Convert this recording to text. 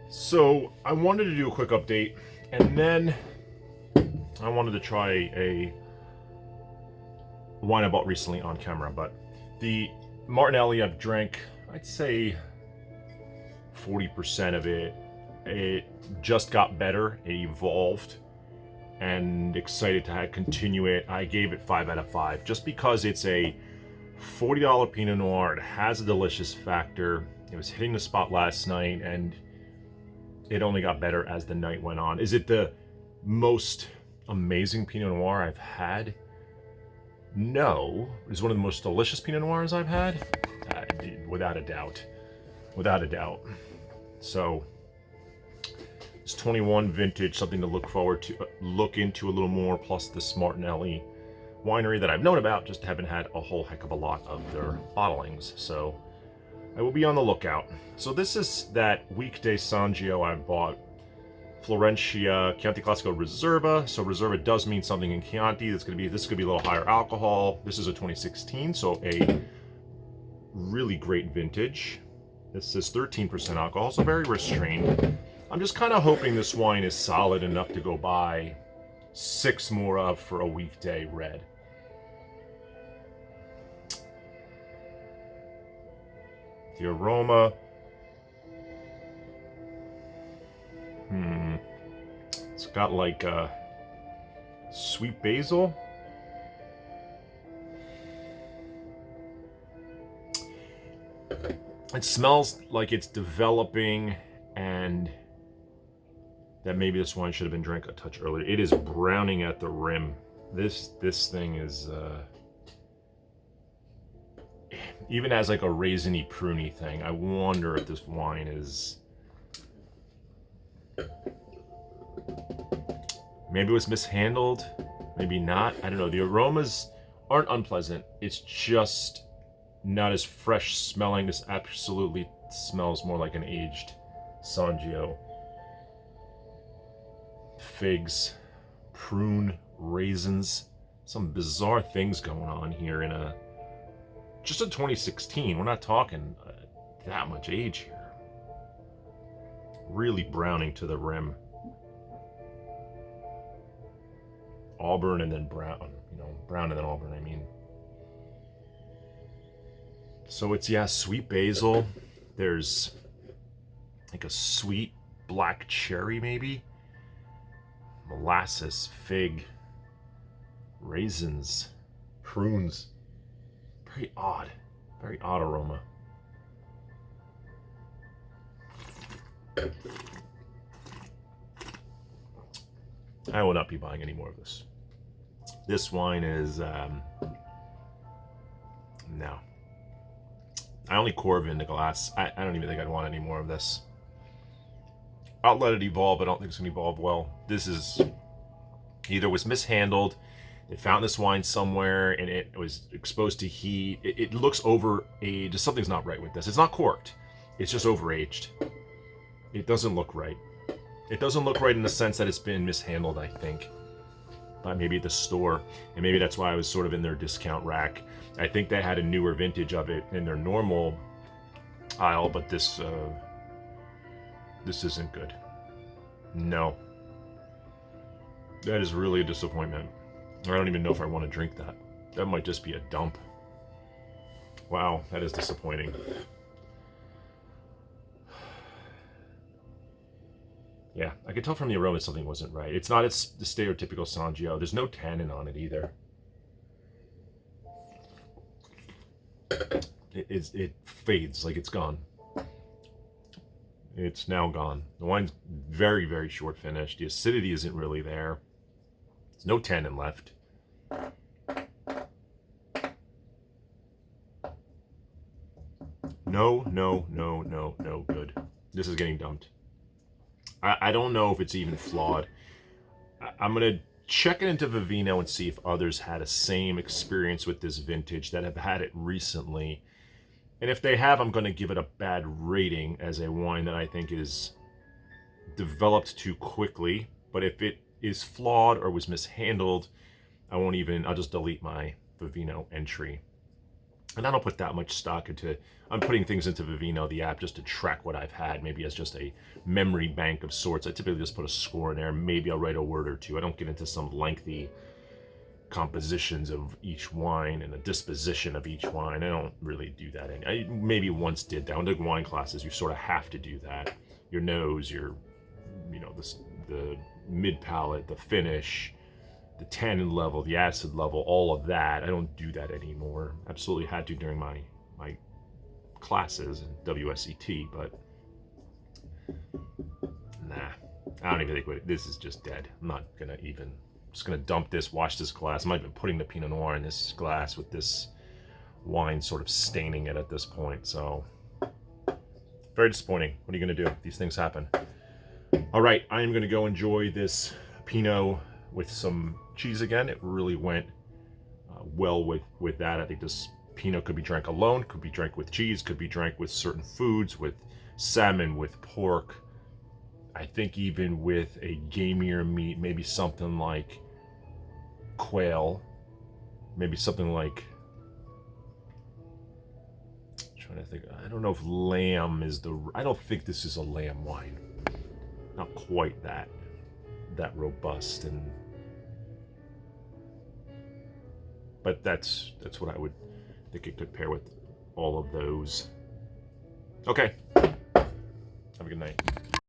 So I wanted to do a quick update, and then I wanted to try a wine I bought recently on camera. But the Martinelli, I've drank, I'd say 40% of it. It just got better, it evolved, and excited to continue it. I gave it 5 out of 5 just because it's a $40 Pinot Noir. It has a delicious factor. It was hitting the spot last night, and it only got better as the night went on. Is it the most amazing Pinot Noir I've had? No. It's one of the most delicious Pinot Noirs I've had? Without a doubt. Without a doubt. So, it's 21 vintage, something to look into a little more, plus this Martinelli winery that I've known about, just haven't had a whole heck of a lot of their bottlings. So, I will be on the lookout. So this is that weekday Sangio I bought. Florencia Chianti Classico Reserva. So Reserva does mean something in Chianti. This is gonna be a little higher alcohol. This is a 2016, so a really great vintage. This is 13% alcohol, so very restrained. I'm just kind of hoping this wine is solid enough to go buy 6 more of for a weekday red. The aroma. It's got like sweet basil. It smells like it's developing, and that maybe this wine should have been drank a touch earlier. It is browning at the rim. This thing is even as like a raisiny pruny thing. I wonder if this wine is, maybe it was mishandled, maybe not. I don't know. The aromas aren't unpleasant. It's just not as fresh smelling. This absolutely smells more like an aged Sangio. Figs, prune, raisins, some bizarre things going on here in just a 2016. We're not talking that much age here. Really browning to the rim. Auburn and then brown, brown and then auburn, I mean. So it's, yeah, sweet basil. There's like a sweet black cherry maybe. Molasses, fig, raisins, prunes. Very odd aroma. I will not be buying any more of this. This wine is, no. I only pour it in the glass. I don't even think I'd want any more of this. I'll let it evolve. I don't think it's going to evolve well. This is either was mishandled, they found this wine somewhere and it was exposed to heat. It looks overaged. Something's not right with this. It's not corked. It's just overaged. It doesn't look right. It doesn't look right in the sense that it's been mishandled, I think. But maybe at the store. And maybe that's why I was sort of in their discount rack. I think they had a newer vintage of it in their normal aisle, but this isn't good. No. That is really a disappointment. I don't even know if I want to drink that. That might just be a dump. Wow, that is disappointing. Yeah, I could tell from the aroma something wasn't right. It's not the stereotypical Sangio. There's no tannin on it either. It fades like it's gone. It's now gone. The wine's very, very short finish. The acidity isn't really there. There's no tannin left. No good. This is getting dumped. I don't know if it's even flawed. I'm going to check it into Vivino and see if others had a same experience with this vintage that have had it recently. And if they have, I'm going to give it a bad rating as a wine that I think is developed too quickly. But if it is flawed or was mishandled, I'll just delete my Vivino entry. And I don't put that much stock into, I'm putting things into Vivino, the app, just to track what I've had, maybe as just a memory bank of sorts. I typically just put a score in there. Maybe I'll write a word or two. I don't get into some lengthy compositions of each wine and the disposition of each wine. I don't really do that. I maybe once did that. When I took wine classes, you sort of have to do that. Your nose, your, the mid palate, the finish, the tannin level, the acid level, all of that. I don't do that anymore. Absolutely had to during my classes in WSET, but nah. I don't even think this is just dead. I'm not gonna even, just gonna dump this, wash this glass. I'm not even putting the Pinot Noir in this glass with this wine sort of staining it at this point. So very disappointing. What are you gonna do? These things happen. All right, I am gonna go enjoy this Pinot with some cheese again. It really went well with that. I think this Pinot could be drank alone, could be drank with cheese, could be drank with certain foods, with salmon, with pork. I think even with a gamier meat, maybe something like quail, maybe something like, I'm trying to think, I don't know if lamb is I don't think this is a lamb wine. Not quite that robust, but that's what I would think it could pair with all of those. Okay. Have a good night.